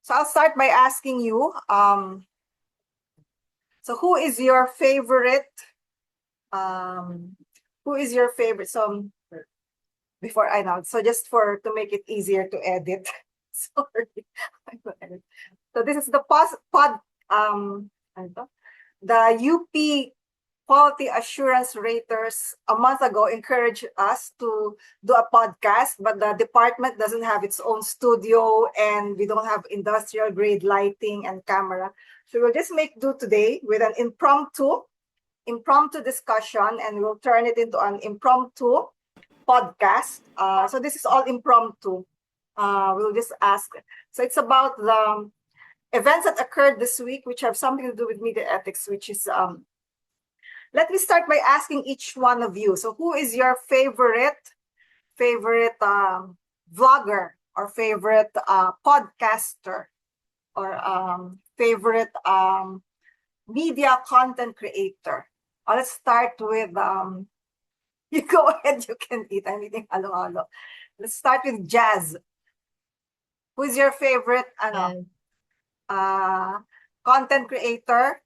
So I'll start by asking you, so who is your favorite, um, so before I know, so just to make it easier to edit, sorry, so this is the ano to? The UP Quality Assurance Raters a month ago encouraged us to do a podcast, but the department doesn't have its own studio and we don't have industrial grade lighting and camera. So we'll just make do today with an impromptu discussion, and we'll turn it into an impromptu podcast. So this is all impromptu. We'll just ask. So it's about the events that occurred this week, which have something to do with media ethics, which is let me start by asking each one of you. So who is your favorite vlogger or favorite podcaster or favorite media content creator? Let's start with you go ahead, you can eat anything. Halo-halo. Let's start with Jazz. Who is your favorite content creator,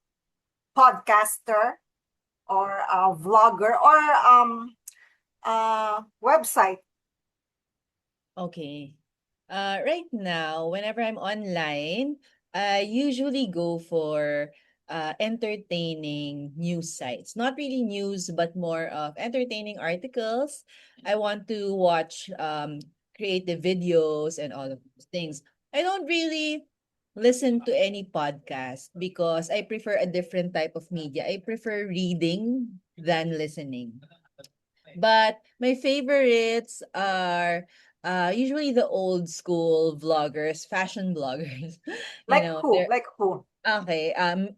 podcaster, or vlogger, or website? Okay. Right now, whenever I'm online, I usually go for entertaining news sites. Not really news, but more of entertaining articles. I want to watch creative videos and all of those things. I don't really listen to any podcast because I prefer a different type of media. I prefer reading than listening. But my favorites are usually the old school vloggers, fashion bloggers. You Like know, who? they're Like who? okay.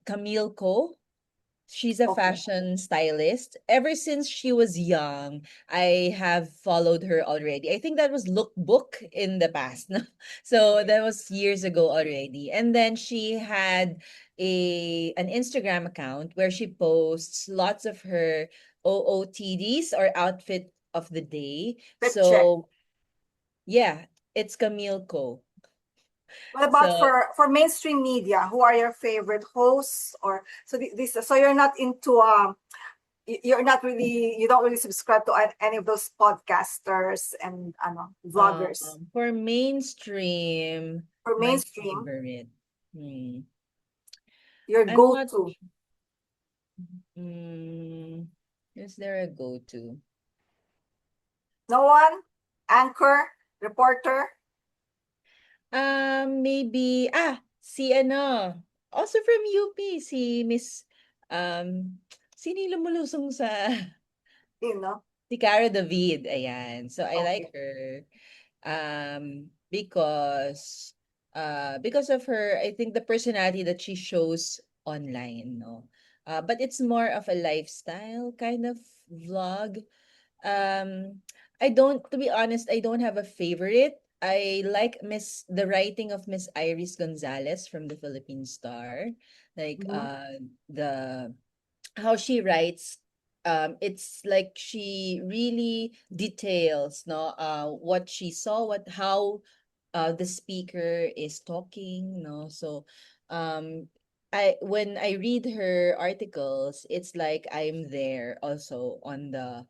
Camille Co. She's a Okay. fashion stylist. Ever since she was young, I have followed her already. I think that was Lookbook in the past. No? So that was years ago already. And then she had an Instagram account where she posts lots of her OOTDs or outfit of the day. Let's check. So yeah, it's Camille Co. What about So for mainstream media? Who are your favorite hosts? Or so this? So you're not into you're not really, you don't really subscribe to any of those podcasters and vloggers. for mainstream, For my mainstream, favorite. Hmm. your I'm not. go-to. Mm, is there a go-to? No one? Anchor? Reporter? Maybe si ano, also from UP, si Miss sino yung lumulusong sa You know? si Cara David, ayan. So I Okay. like her because of her, I think the personality that she shows online, no. But it's more of a lifestyle kind of vlog. Um, I don't, to be honest, I don't have a favorite. I like the writing of Miss Iris Gonzalez from the Philippine Star. Like Mhm. the how she writes, it's like she really details no what she saw, what how the speaker is talking, no. So I when I read her articles, it's like I'm there also on the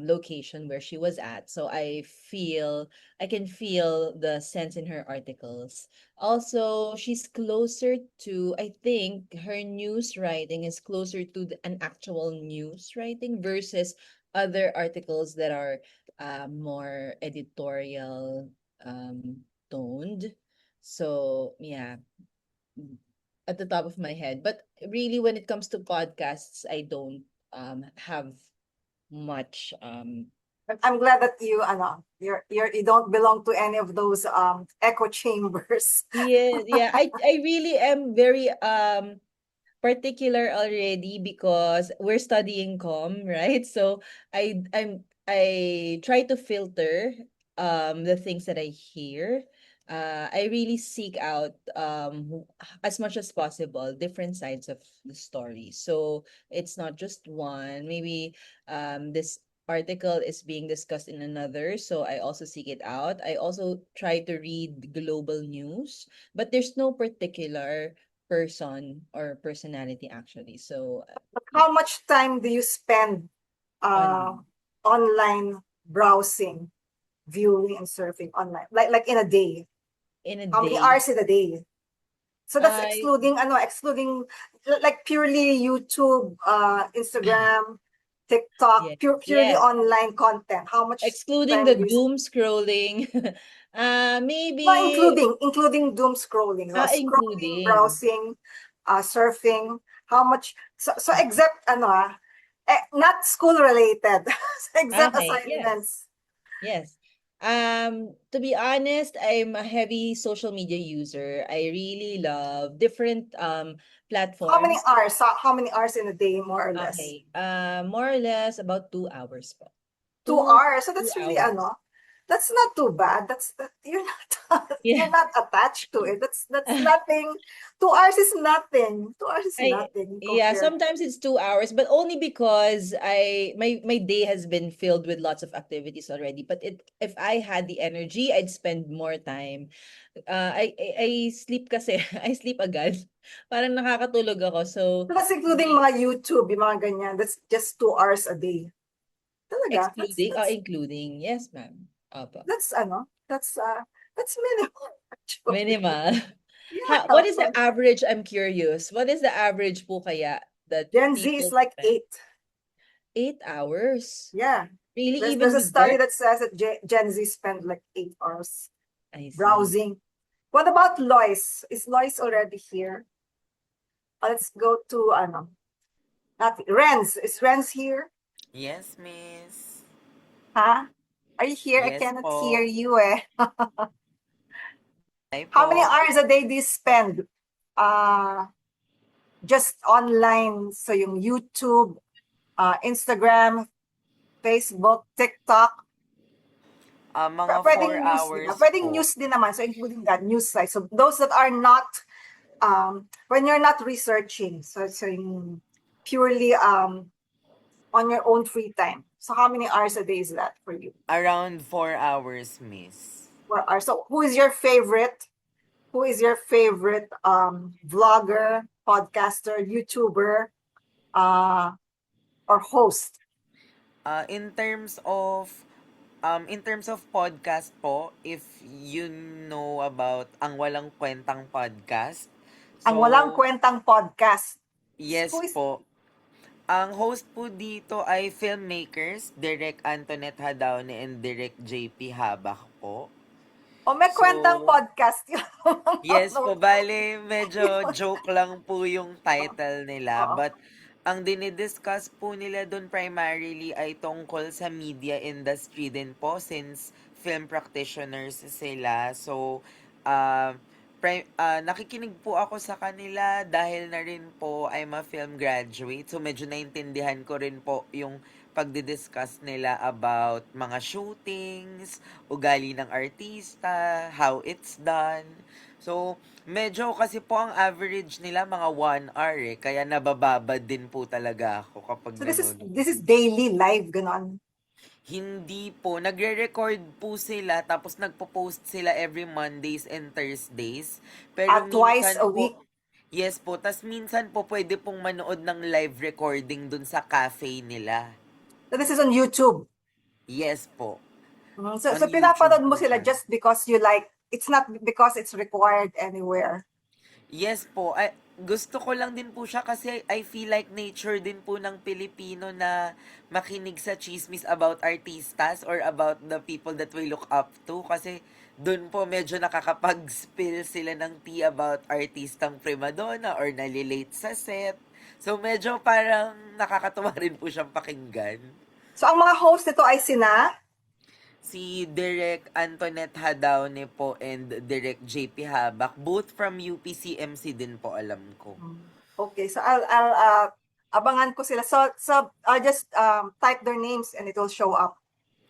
location where she was at. So I can feel the sense in her articles. Also, she's closer to, I think her news writing is closer to an actual news writing versus other articles that are more editorial toned. So, yeah, at the top of my head. But really, when it comes to podcasts, I don't have much I'm glad that you don't belong to any of those echo chambers. yeah, yeah. I really am very particular already because we're studying right? So I try to filter the things that I hear. I really seek out as much as possible different sides of the story. So it's not just one. Maybe this article is being discussed in another, so I also seek it out. I also try to read global news, but there's no particular person or personality actually. So But yeah, how much time do you spend uh, online online browsing, viewing, and surfing online? Like in a day? in a How many day. hours in a day? So that's I excluding like purely YouTube, Instagram, TikTok, yeah, purely yes, online content. How much excluding time the do you doom scrolling. No, Maybe including doom scrolling, so scrolling, including. browsing, surfing. How much? So except not school related, except Okay, yes. assignments. Yes. To be honest, I'm a heavy social media user. I really love different How many platforms. hours? How many hours in a day, more or less? Okay. More or less about 2 hours po. Two Two hours. So two that's really hours. that's not too bad. You're not Yeah. you're not attached to it. That's nothing. 2 hours is nothing. 2 hours is I nothing yeah, compared. sometimes it's 2 hours, but only because my day has been filled with lots of activities already. But if I had the energy, I'd spend more time. I sleep kasi. I sleep agad. Parang nakakatulog ako. So That's including the mga YouTube, yung mga ganyan. That's just 2 hours a day. Talaga? excluding, including. Yes, ma'am. Opo. That's that's minimal actually. Minimal. Yeah, What is the for average? I'm curious. What is the average po kaya that Gen Z is people like spend? 8. 8 hours? Yeah. Really, There's even a with study work? that says that Gen Z spend like 8 hours I see. browsing. What about Lois? Is Lois already here? Let's go to not Renz. Is Renz here? Yes, miss. Huh? Are you here? I Yes cannot hear po. you eh. Hi How many po. hours a day do you spend just online? So yung YouTube, Instagram, Facebook, TikTok, Mga 4 pwedeng news din. hours Pwedeng po. news din naman. So including that, news site. So those that are not, when you're not researching, so yung purely on your own free time. So how many hours a day is that for you? Around 4 hours, miss. 4 hours. So who is your favorite? Who is your favorite vlogger, podcaster, YouTuber, uh, or host? In terms of podcast po, if you know about ang Walang Kwentang podcast. Ang walang So, kwentang podcast. Who yes is po. Ang host po dito ay filmmakers, Direk Antoinette Hadaone and Direk JP Habak po. May So, kwentang podcast yun. yes po, bale medyo joke lang po yung title nila, Oo. but ang dinidiscuss po nila doon primarily ay tungkol sa media industry din po since film practitioners sila. So, nakikinig po ako sa kanila dahil na rin po I'm a film graduate. So, medyo naintindihan ko rin po yung pagdidiscuss nila about mga shootings, ugali ng artista, how it's done. So, medyo kasi po ang average nila mga 1 hour eh. Kaya nabababad din po talaga ako kapag So this is nanonood. daily live, ganon. Hindi po. Nagre-record po sila tapos nagpo-post sila every Mondays and Thursdays. Pero Twice minsan a po, week. yes po. Tas minsan po pwede pong manood ng live recording dun sa cafe nila. So this is on YouTube. Yes po. So, On so YouTube pinapanood mo po sila siya. just because you like, it's not because it's required anywhere. Yes po. Gusto ko lang din po siya kasi I feel like nature din po ng Pilipino na makinig sa chismis about artistas or about the people that we look up to kasi dun po medyo nakakapag-spill sila ng tea about artistang primadonna or nalilate sa set. So medyo parang nakakatuwa rin po siyang pakinggan. So ang mga host nito ay sina? Si Direk Antoinette Hadaone po and Direk JP Habak, both from UPCMC din po alam ko. Okay, so I'll abangan ko sila. So I'll just type their names and it will show up.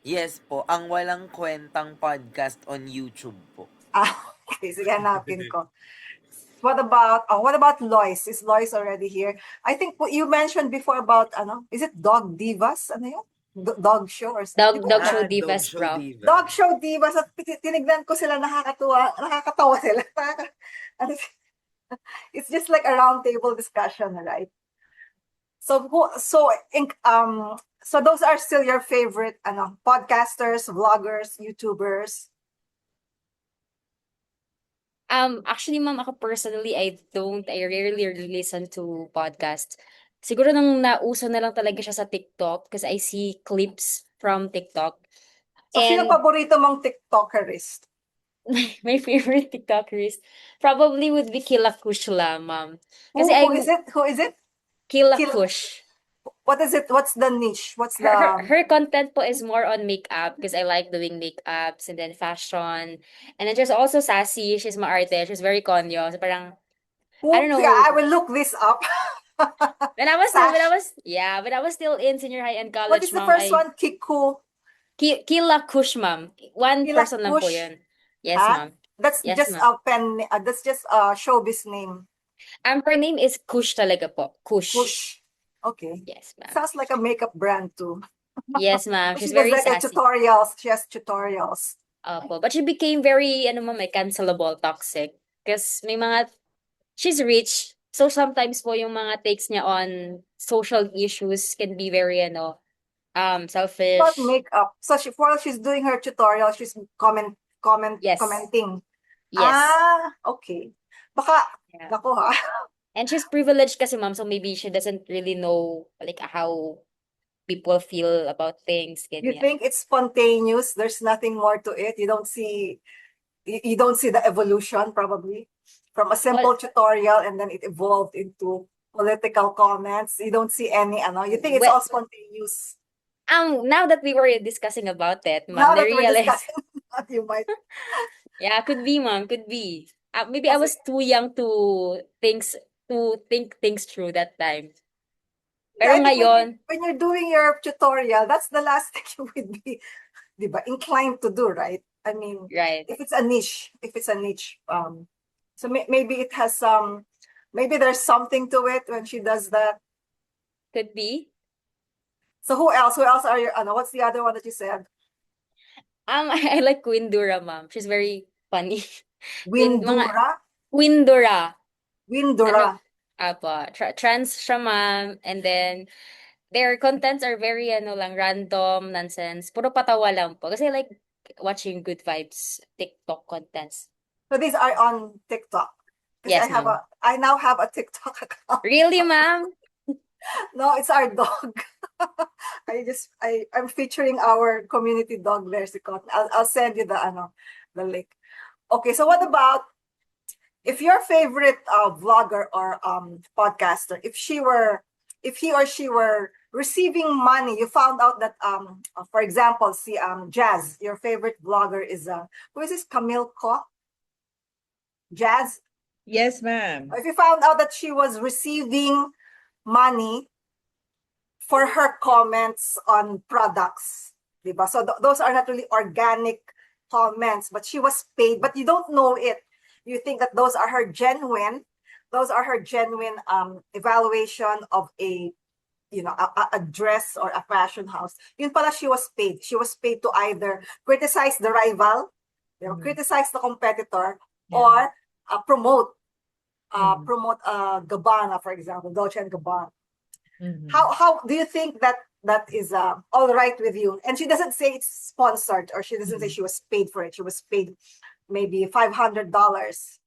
Yes po, ang Walang Kwentang podcast on YouTube po. Okay, sige, hanapin ko. What about Lois? Is Lois already here? I think you mentioned before about is it Dog Divas? Ano yun? dog show or something. Dog Ah, show Dog divas, Show bro. Diva. Dog show divas at tinignan ko sila, nakakatawa sila. Ano, it's just like a round table discussion, right? So those are still your favorite podcasters, vloggers, YouTubers. Actually, ma'am, ako personally, I rarely listen to podcasts. Siguro nung nauso na lang talaga siya sa TikTok because I see clips from TikTok. So sino And paborito mong TikTokerist? my favorite TikToker is probably would be Kila Kushla, ma'am. Who, Kasi who I'm is it? Who is it? Kila Kila- Kush. What is it? What's the niche? What's the Her content po is more on makeup because I like doing makeups and then fashion. And then she's also sassy. She's maarte. She's very conyo. So parang, I don't know. Yeah, I will look this up. when I was Sash. when I was still in senior high and college, What is the ma'am, first one? Kiku. Kila Kush, ma'am. One Kila person lang po Kush. yun. Yes, Ah? ma'am. That's Yes, just ma'am. a pen. That's just a showbiz name. Her name is Kush talaga po. Kush. Kush. Okay. Yes, ma'am. Sounds like a makeup brand too. Yes, ma'am. She She's does very like a sassy. tutorials. She has tutorials. Opo. But she became very, ma'am, cancelable, toxic. Because may mga, she's rich. So sometimes po yung mga takes niya on social issues can be very, selfish. About makeup. So while she's doing her tutorial, she's Yes. commenting. Yes. Okay. Baka, Yeah. nako ha. And she's privileged kasi, ma'am, so maybe she doesn't really know like how people feel about things. You Ganyan. think it's spontaneous? There's nothing more to it. You don't see the evolution probably from a simple tutorial and then it evolved into political comments. You don't see any you think it's Well- all spontaneous. Now that we were discussing about it, ma'am, Now I that we're realized, discussing you might yeah, could be, ma'am, could be. Maybe I was too young to think things through that time. Pero I think ngayon, when you're doing your tutorial, that's the last thing you would be diba, inclined to do, right? I mean, right. if it's a niche, so maybe it has maybe there's something to it when she does that. Could be. So who else are you, what's the other one that you said? I like Windura, ma'am. She's very funny. Windura? Windura. Windura. Apo, trans siya, ma'am. And then, their contents are very, random, nonsense. Puro patawa lang po. Kasi I like watching good vibes TikTok contents. So these are on TikTok. 'Cause Yes, ma'am. I now have a TikTok account. Really, ma'am? No, it's our dog. I'm featuring our community dog lexicon. I'll send you the link. Okay, so what about if your favorite vlogger or podcaster, if he or she were receiving money, you found out that for example, see Jazz, your favorite vlogger is who is this, Camille Ko? Jazz? Yes, ma'am. If you found out that she was receiving money for her comments on products, diba? So those are not really organic comments, but she was paid, but you don't know it. You think that those are her genuine evaluation of a dress or a fashion house. Yun pala, she was paid. She was paid to either criticize the rival, criticize the competitor, or promote Gabbana, for example, Dolce and Gabbana. How do you think that is all right with you? And she doesn't say it's sponsored, or she doesn't say she was paid for it. She was paid maybe $500